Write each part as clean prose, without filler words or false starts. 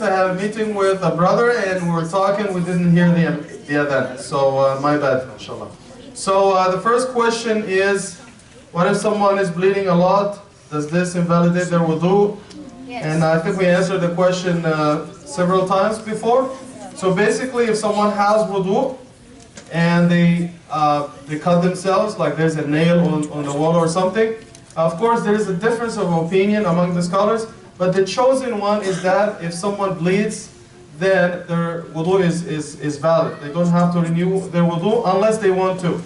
minutes I had a meeting with a brother and we were talking, we didn't hear the adhan. So my bad, inshallah. So the first question is, what if someone is bleeding a lot? Does this invalidate their wudu? Yes. And I think we answered the question several times before. So basically, if someone has wudu and they cut themselves, like there's a nail on the wall or something, of course there is a difference of opinion among the scholars, but the chosen one is that if someone bleeds, then their wudu is valid. They don't have to renew their wudu unless they want to.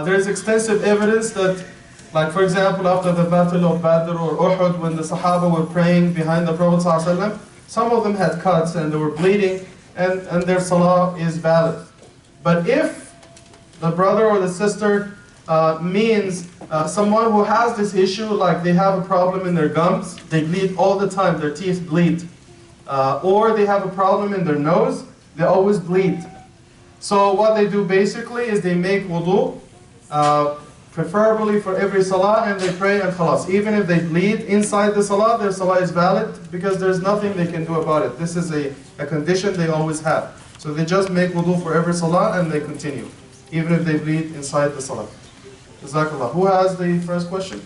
There is extensive evidence that, like for example, after the battle of Badr or Uhud, when the Sahaba were praying behind the Prophet ﷺ, some of them had cuts and they were bleeding, and their salah is valid. But if the brother or the sister means someone who has this issue, like they have a problem in their gums, they bleed all the time, their teeth bleed, or they have a problem in their nose, they always bleed. So what they do basically is they make wudu, preferably for every salah, and they pray and khalas. Even if they bleed inside the salah, their salah is valid because there's nothing they can do about it. This is a condition they always have. So they just make wudu for every salah and they continue, even if they bleed inside the salah. Jazakallah. Who has the first question?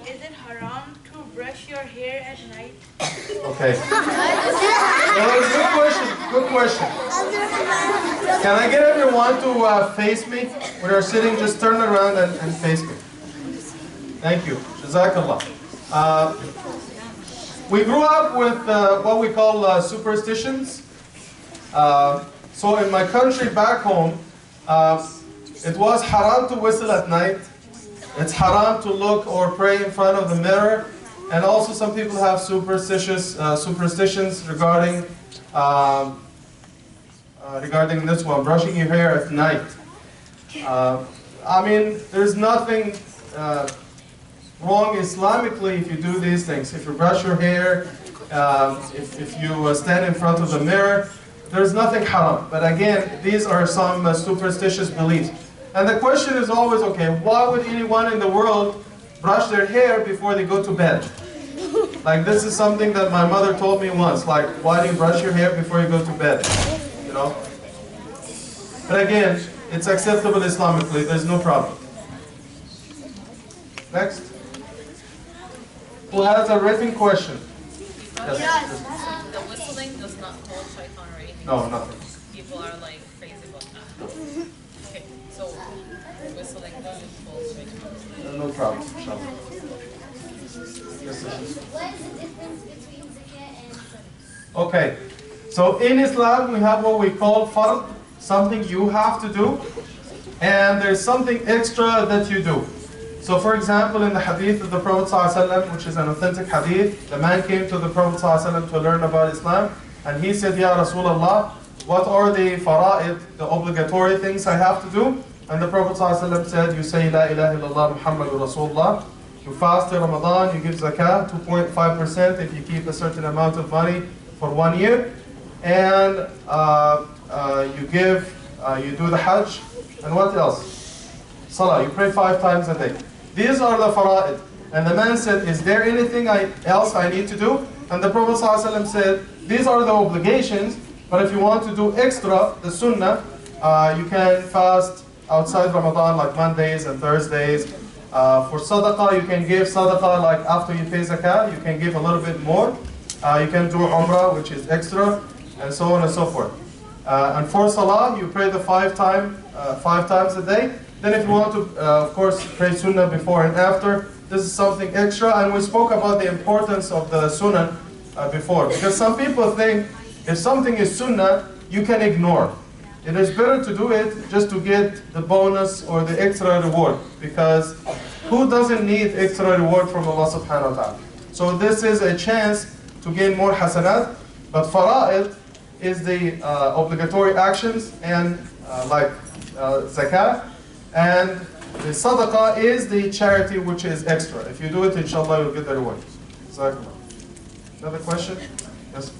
Is it haram to brush your hair at night? Okay. Good question. Good question. Can I get everyone to face me? When you're sitting, just turn around and face me. Thank you. Jazakallah. We grew up with what we call superstitions. So in my country back home, it was haram to whistle at night. It's haram to look or pray in front of the mirror. And also some people have superstitions regarding regarding this one, brushing your hair at night. I mean, there's nothing wrong Islamically if you do these things. If you brush your hair, if you stand in front of the mirror, there's nothing haram. But again, these are some superstitious beliefs. And the question is always, okay, why would anyone in the world brush their hair before they go to bed? Like, this is something that my mother told me once, like, why do you brush your hair before you go to bed? You know? But again, it's acceptable Islamically, there's no problem. Next. Who has a written question? Yes. The whistling does not hold shaitan or anything. No, nothing. People are like crazy about that. Okay, so whistling doesn't hold shaitan. No problem, inshallah. Yes, What is the difference between zakat and sadaqah? Okay, so in Islam we have what we call fard, something you have to do, and there's something extra that you do. So for example, in the hadith of the Prophet ﷺ, which is an authentic hadith, the man came to the Prophet ﷺ to learn about Islam, and he said, Ya Rasulullah, what are the fara'id, the obligatory things I have to do? And the Prophet ﷺ said, you say La ilaha illallah Muhammadur Rasulullah, you fast in Ramadan, you give zakah, 2.5% if you keep a certain amount of money for 1 year, and you do the hajj, and what else? Salah, you pray 5 times a day. These are the fara'id. And the man said, is there anything else I need to do? And the Prophet ﷺ said, these are the obligations, but if you want to do extra, the sunnah, you can fast outside Ramadan, like Mondays and Thursdays. For sadaqah, you can give sadaqah like after you pay zakah, you can give a little bit more. You can do umrah, which is extra, and so on and so forth. And for salah, you pray the 5 times a day. Then if you want to, of course, pray sunnah before and after, this is something extra. And we spoke about the importance of the sunnah before. Because some people think if something is sunnah, you can ignore. It is better to do it just to get the bonus or the extra reward. Because who doesn't need extra reward from Allah subhanahu wa ta'ala? So this is a chance to gain more hasanat. But fara'id is the obligatory actions, and like zakah. And the sadaqah is the charity which is extra. If you do it, inshallah, you'll get the reward. Jazakallah. Another question? Yes?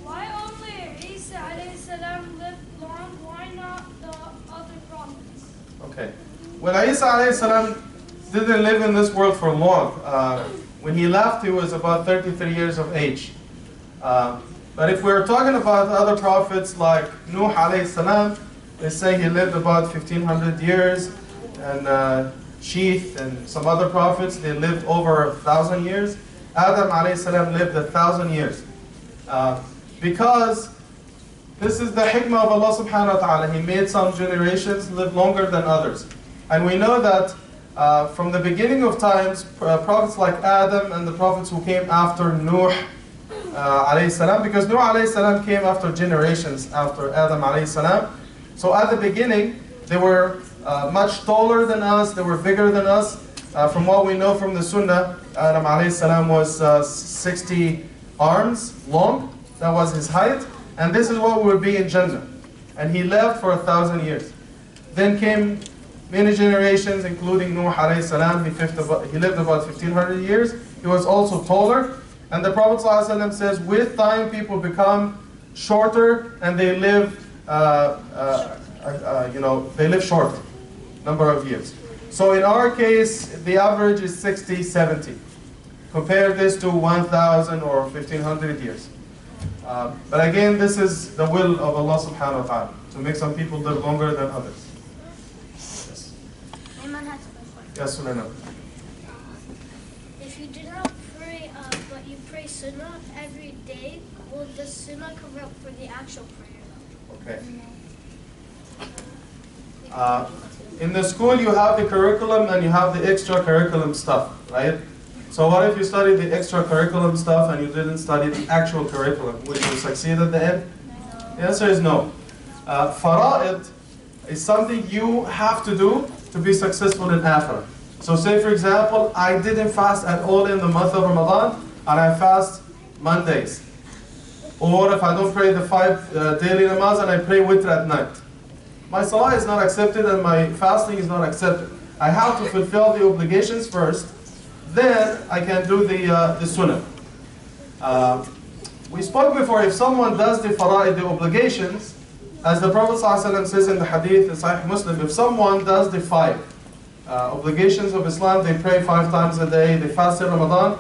Why only Isa alayhi salam lived long? Why not the other prophets? Okay. When Isa alayhi salam didn't live in this world for long. When he left, he was about 33 years of age. But if we're talking about other prophets like Nuh alayhi salam, they say he lived about 1500 years, and Sheath and some other prophets, they lived over 1,000 years. Adam alayhi salam lived 1,000 years. Because this is the hikmah of Allah subhanahu wa ta'ala. He made some generations live longer than others. And we know that from the beginning of times, prophets like Adam and the prophets who came after Nuh alayhi salam, because Nuh alayhi salam came after generations after Adam alayhi salam. So at the beginning, they were much taller than us, they were bigger than us. From what we know from the Sunnah, Adam alayhi salam was 60 arms long. That was his height. And this is what would be in Jannah. And he lived for 1,000 years. Then came many generations, including Nuh alayhi salam. He lived about 1,500 years. He was also taller. And the Prophet ﷺ says, with time people become shorter and they live, they live short number of years. So in our case, the average is 60, 70. Compare this to 1,000 or 1,500 years. But again, this is the will of Allah subhanahu wa ta'ala, to make some people live longer than others. Yes. Yes, Sulaiman. If you do not pray, but you pray sunnah every day, will the sunnah cover up for the actual prayer? Okay. In the school, you have the curriculum and you have the extracurriculum stuff, right? So what if you studied the extracurriculum stuff and you didn't study the actual curriculum? Would you succeed at the end? No. The answer is no. Fara'id is something you have to do to be successful in Akhirah. So say for example, I didn't fast at all in the month of Ramadan and I fast Mondays. Or if I don't pray the 5 daily namaz and I pray witr at night. My salah is not accepted and my fasting is not accepted. I have to fulfill the obligations first. Then I can do the sunnah. We spoke before, if someone does the fara'id, the obligations, as the Prophet ﷺ says in the hadith in Sahih Muslim, if someone does the 5 obligations of Islam, they pray 5 times a day, they fast in Ramadan,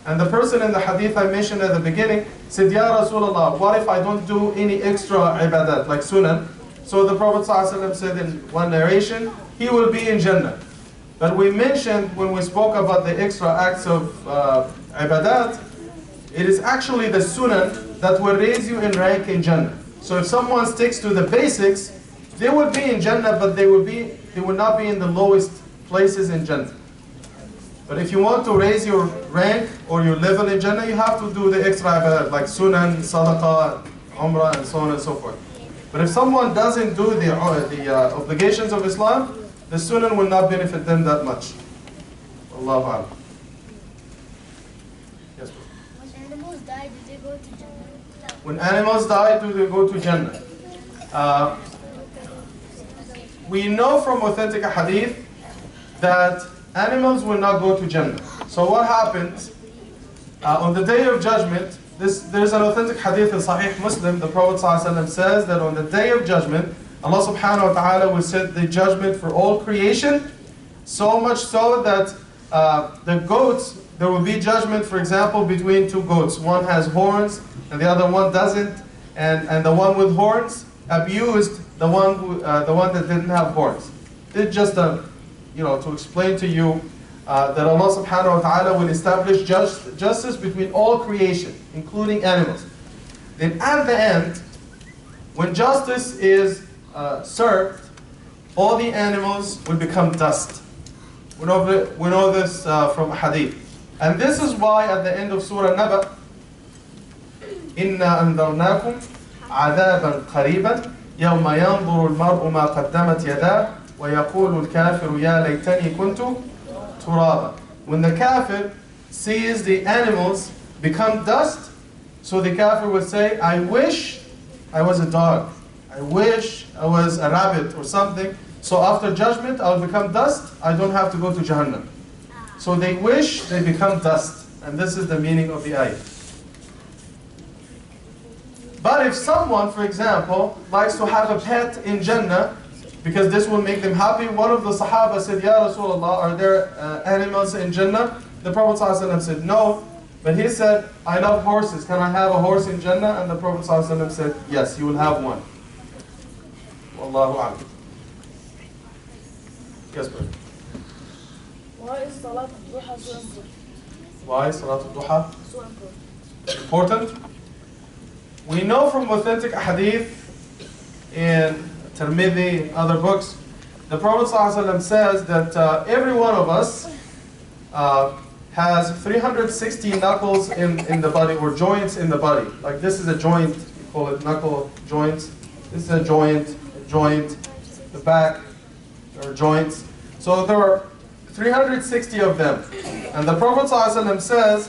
and the person in the hadith I mentioned at the beginning said, Ya Rasulullah, what if I don't do any extra ibadat, like sunnah? So the Prophet ﷺ said in one narration, he will be in Jannah. But we mentioned when we spoke about the extra acts of ibadat, it is actually the sunnah that will raise you in rank in Jannah. So if someone sticks to the basics, they will be in Jannah, but they will not be in the lowest places in Jannah. But if you want to raise your rank or your level in Jannah, you have to do the extra ibadat, like sunan, sadaqah, umrah, and so on and so forth. But if someone doesn't do the obligations of Islam, the sunnah will not benefit them that much. Allahu Akbar. Yes, When animals die, do they go to Jannah? when animals die, do they go to Jannah? We know from authentic hadith that animals will not go to Jannah. So what happens? On the day of judgment, there's an authentic hadith in Sahih Muslim. The Prophet ﷺ says that on the day of judgment, Allah subhanahu wa ta'ala will set the judgment for all creation, so much so that the goats, there will be judgment, for example, between 2 goats. One has horns and the other one doesn't, and the one with horns abused the one that didn't have horns. It's just to explain to you that Allah subhanahu wa ta'ala will establish justice between all creation, including animals. Then at the end, when justice is served, all the animals will become dust. We know this from hadith. And this is why at the end of Surah Naba, إِنَّا أَنذَرْنَاكُمْ عَذَابًا قَرِيبًا يَوْمَ يَنْظُرُ الْمَرْءُ مَا قَدَّمَتْ يَدَاهُ وَيَقُولُ الْكَافِرُ يَا لَيْتَنِي كُنْتُ تُرَابًا. When the kafir sees the animals become dust, so the kafir will say, I wish I was a dog. I wish I was a rabbit or something. So after judgment, I'll become dust. I don't have to go to Jahannam. So they wish they become dust. And this is the meaning of the ayah. But if someone, for example, likes to have a pet in Jannah, because this will make them happy. One of the Sahaba said, Ya Rasulullah, are there animals in Jannah? The Prophet ﷺ said, no. But he said, I love horses. Can I have a horse in Jannah? And the Prophet ﷺ said, yes, you will have one. Wallahu a'lam. Yes, brother. Why is Salat al-Duha so important? Why is Salat al-Duha important? We know from authentic hadith in Tirmidhi and other books, the Prophet ﷺ says that every one of us has 360 knuckles in the body, or joints in the body. Like this is a joint, you call it knuckle joints. This is a joint, the back, there are joints. So there are 360 of them. And the Prophet ﷺ says,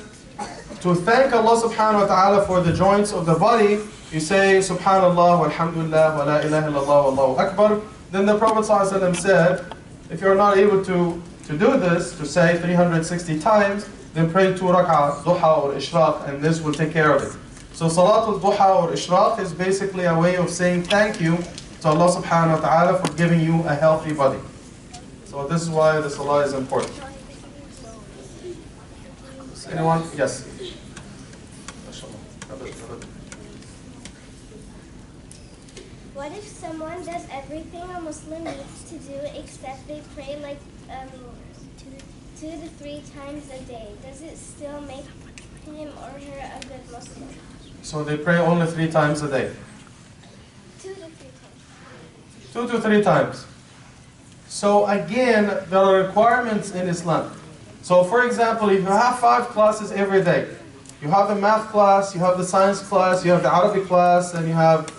to thank Allah subhanahu wa ta'ala for the joints of the body, you say, Subhanallah, walhamdulillah, wa la ilaha illallah, wallahu akbar. Then the Prophet ﷺ said, if you're not able to do this, to say 360 times, then pray 2 rak'ah, duha or ishraq, and this will take care of it. So Salatul Duha or Ishraq is basically a way of saying thank you to Allah subhanahu wa ta'ala for giving you a healthy body. So this is why the Salah is important. Anyone? Yes. What if someone does everything a Muslim needs to do except they pray like 2 to 3 times a day? Does it still make him or her a good Muslim? So they pray only 3 times a day. 2 to 3 times. 2 to 3 times. So again, there are requirements in Islam. So for example, if you have 5 classes every day, you have the math class, you have the science class, you have the Arabic class, and you have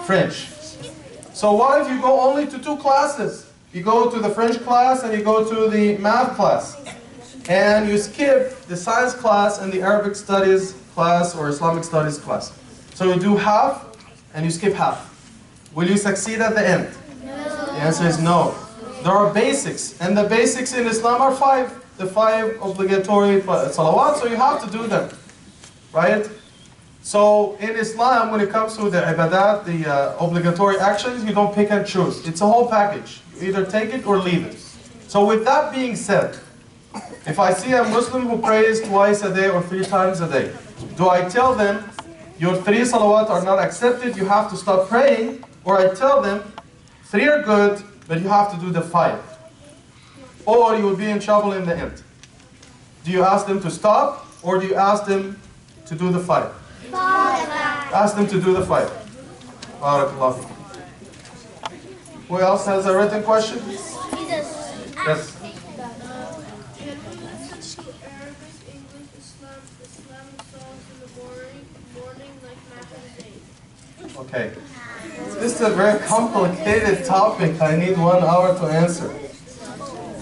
French. So what if you go only to 2 classes? You go to the French class and you go to the math class. And you skip the science class and the Arabic studies class or Islamic studies class. So you do half and you skip half. Will you succeed at the end? No. The answer is no. There are basics, and the basics in Islam are 5. The 5 obligatory salawat, so you have to do them. Right? So in Islam, when it comes to the ibadat, the obligatory actions, you don't pick and choose. It's a whole package. You either take it or leave it. So with that being said, if I see a Muslim who prays twice a day or 3 times a day, do I tell them, your 3 salawat are not accepted, you have to stop praying? Or I tell them, 3 are good, but you have to do the 5. Or you will be in trouble in the end. Do you ask them to stop, or do you ask them to do the 5? Ask them to do the 5. Barakallah. Who else has a written question? Yes. Okay. This is a very complicated topic. I need 1 hour to answer.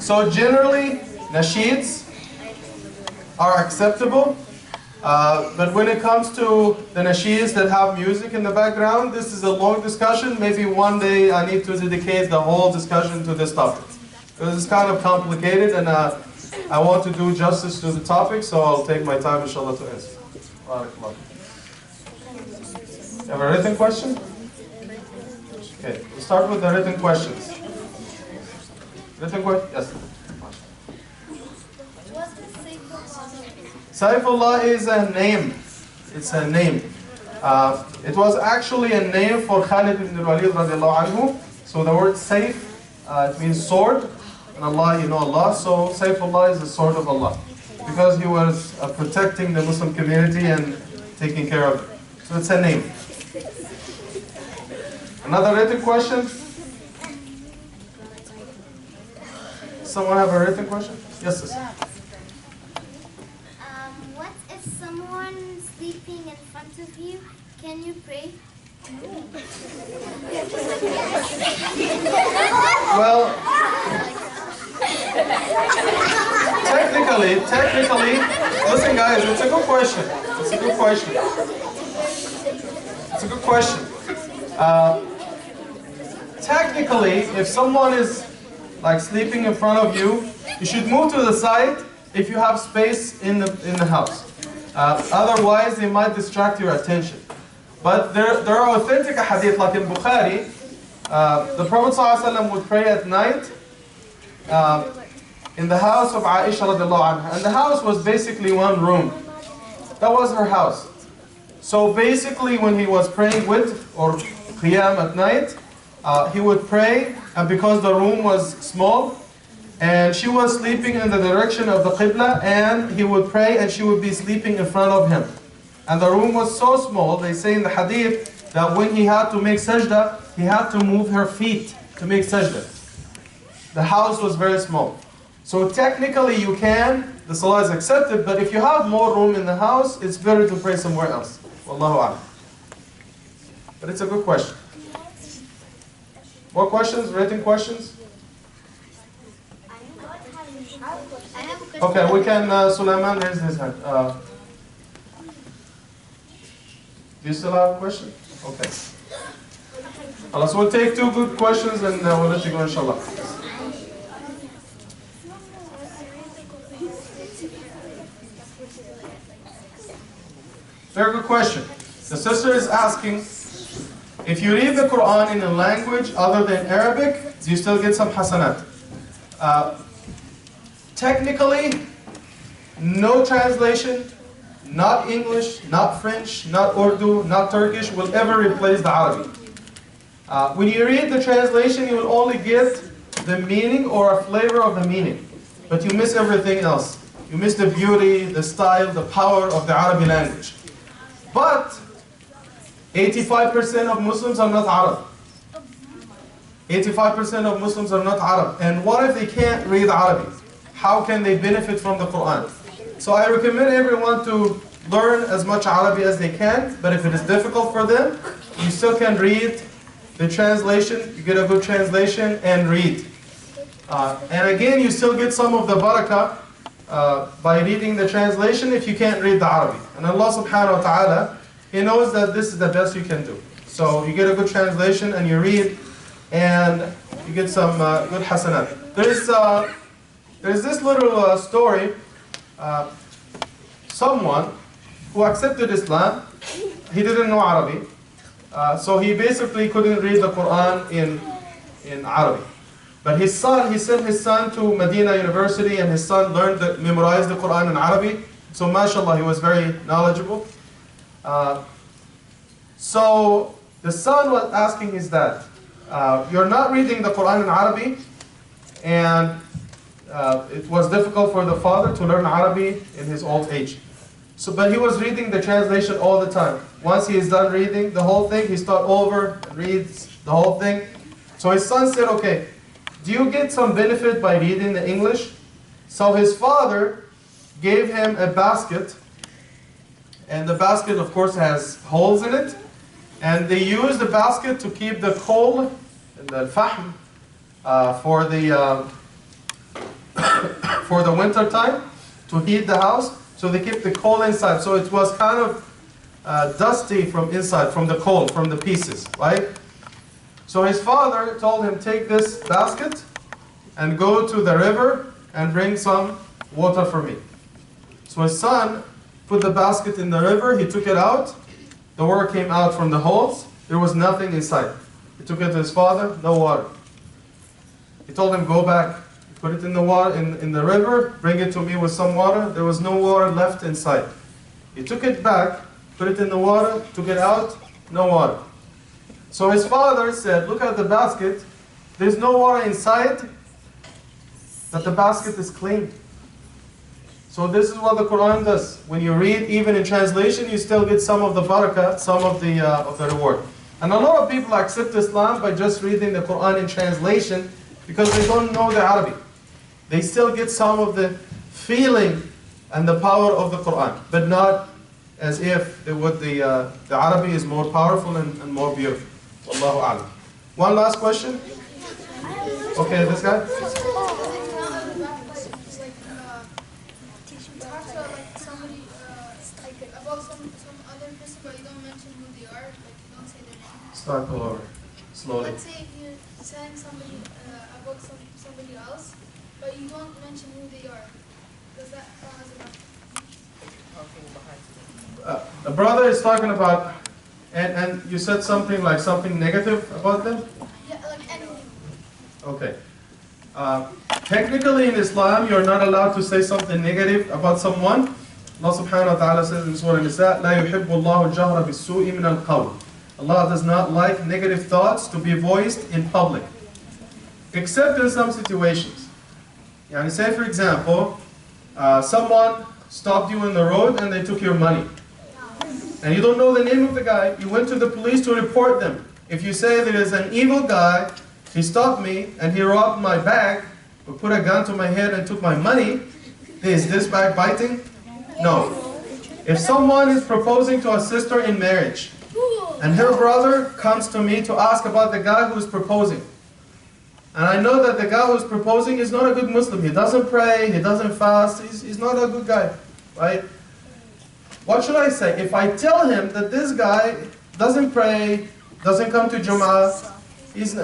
So generally, nasheeds are acceptable. But when it comes to the nasheeds that have music in the background, this is a long discussion. Maybe one day I need to dedicate the whole discussion to this topic. Because it's kind of complicated, and I want to do justice to the topic, so I'll take my time, inshallah, to answer. You have a written question? Okay, we'll start with the written questions. Written question? Yes. What's the Saifullah? Saifullah is a name. It's a name. It was actually a name for Khalid ibn al-Walid radiallahu anhu. So the word Saif, it means sword. And Allah, you know Allah. So Saifullah is the sword of Allah. Because he was protecting the Muslim community and taking care of it. So it's a name. Another written question? Someone have a written question? Yes, sister. What if someone's sleeping in front of you? Can you pray? Well, technically, listen guys, it's a good question. It's a good question. It's a good question. Technically, if someone is like sleeping in front of you, you should move to the side if you have space in the house. Otherwise, they might distract your attention. But there are authentic hadith, like in Bukhari, The Prophet ﷺ would pray at night in the house of Aisha radiallahu anha. And the house was basically one room. That was her house. So basically when he was praying with or qiyam at night, he would pray, and because the room was small, and she was sleeping in the direction of the Qibla, and he would pray and she would be sleeping in front of him. And the room was so small, they say in the hadith, that when he had to make sajda, he had to move her feet to make sajda. The house was very small. So technically you can, the salah is accepted, but if you have more room in the house, it's better to pray somewhere else. Wallahu a'lam. But it's a good question. More questions? Written questions? Okay, we can, Sulaiman raised his hand. Do you still have a question? Okay. So we'll take two good questions and we'll let you go, inshallah. Very good question. The sister is asking, if you read the Quran in a language other than Arabic, do you still get some hasanat? Technically, no translation, not English, not French, not Urdu, not Turkish will ever replace the Arabic. When you read the translation, you will only get the meaning or a flavor of the meaning, but you miss everything else. You miss the beauty, the style, the power of the Arabic language. But 85% of Muslims are not Arab. 85% of Muslims are not Arab. And what if they can't read Arabic? How can they benefit from the Quran? So I recommend everyone to learn as much Arabic as they can, but if it is difficult for them, you still can read the translation, you get a good translation and read. And again, you still get some of the barakah by reading the translation if you can't read the Arabic. And Allah subhanahu wa ta'ala, He knows that this is the best you can do. So you get a good translation and you read, and you get some good hasanat. There's this little story. Someone who accepted Islam, he didn't know Arabic. So he basically couldn't read the Quran in Arabic. But his son, he sent his son to Medina University, and his son memorized the Quran in Arabic. So mashallah, he was very knowledgeable. So the son was asking his dad, you're not reading the Quran in Arabic, and it was difficult for the father to learn Arabic in his old age. But he was reading the translation all the time. Once he is done reading the whole thing, he starts over and reads the whole thing. So his son said, okay, do you get some benefit by reading the English? So his father gave him a basket, and the basket of course has holes in it, and they used the basket to keep the coal, the fahm, for the winter time, to heat the house. So they kept the coal inside. So it was kind of dusty from inside, from the coal, from the pieces, right? So his father told him, take this basket and go to the river and bring some water for me. So his son put the basket in the river, he took it out, the water came out from the holes, there was nothing inside. He took it to his father, no water. He told him, go back, put it in the water, in the river, bring it to me with some water. There was no water left inside. He took it back, put it in the water, took it out, no water. So his father said, look at the basket, there's no water inside, but the basket is clean. So this is what the Quran does. When you read, even in translation, you still get some of the barakah, some of the reward. And a lot of people accept Islam by just reading the Quran in translation because they don't know the Arabic. They still get some of the feeling and the power of the Quran, but not as if the Arabic is more powerful and more beautiful. Wallahu a'lam. One last question? Okay, this guy? Start all over, slowly. Let's say if you're telling somebody about somebody else, but you don't mention who they are. Does that cause a brother is talking about, and you said something like something negative about them? Yeah, Okay. Technically in Islam, you're not allowed to say something negative about someone. Allah subhanahu wa ta'ala says in Surah Nisa, لا يحب الله الجهر بالسوء من القول. Allah does not like negative thoughts to be voiced in public, except in some situations. Yani say for example, someone stopped you in the road and they took your money. And you don't know the name of the guy, you went to the police to report them. If you say there is an evil guy, he stopped me and he robbed my bag, or put a gun to my head and took my money, is this backbiting? No. If someone is proposing to a sister in marriage, and her brother comes to me to ask about the guy who's proposing, and I know that the guy who's proposing is not a good Muslim, he doesn't pray, he doesn't fast, he's not a good guy, right? What should I say? If I tell him that this guy doesn't pray, doesn't come to Jum'ah, he's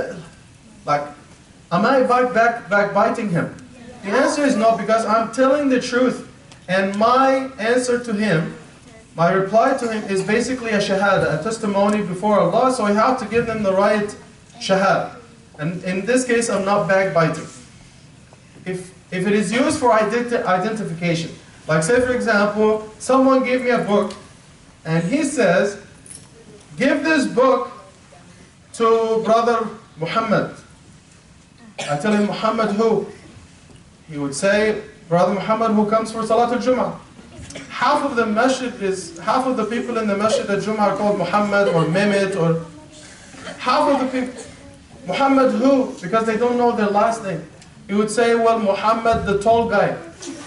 like, am I backbiting him? The answer is no, because I'm telling the truth. And my answer to him, my reply to him is basically a shahada, a testimony before Allah, so I have to give them the right shahada. And in this case, I'm not backbiting. If it is used for identification, like say for example, someone gave me a book, and he says, give this book to brother Muhammad. I tell him, Muhammad who? He would say, brother Muhammad who comes for Salatul Jum'ah. Half of the people in the masjid at Jum'ah are called Muhammad or Mehmet, or half of the people, Muhammad who? Because they don't know their last name. He would say, well, Muhammad the tall guy.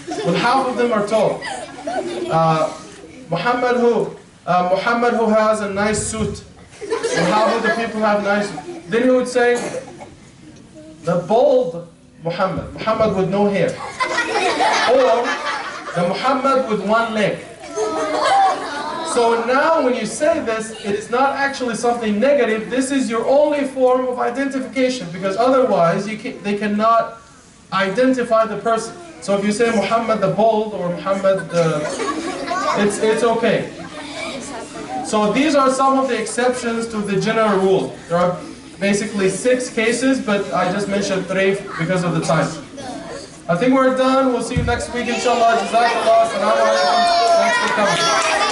Well, half of them are tall. Muhammad who? Muhammad who has a nice suit. And half of the people have nice suits. Then he would say, the bald Muhammad, Muhammad with no hair. Or the Muhammad with one leg. So now when you say this, it is not actually something negative. This is your only form of identification, because otherwise they cannot identify the person. So if you say Muhammad the bald or Muhammad the... it's okay. So these are some of the exceptions to the general rule. There are basically 6 cases, but I just mentioned 3 because of the time. I think we're done. We'll see you next week, inshallah. Jazakallah. Assalamu alaikum. Thanks for coming.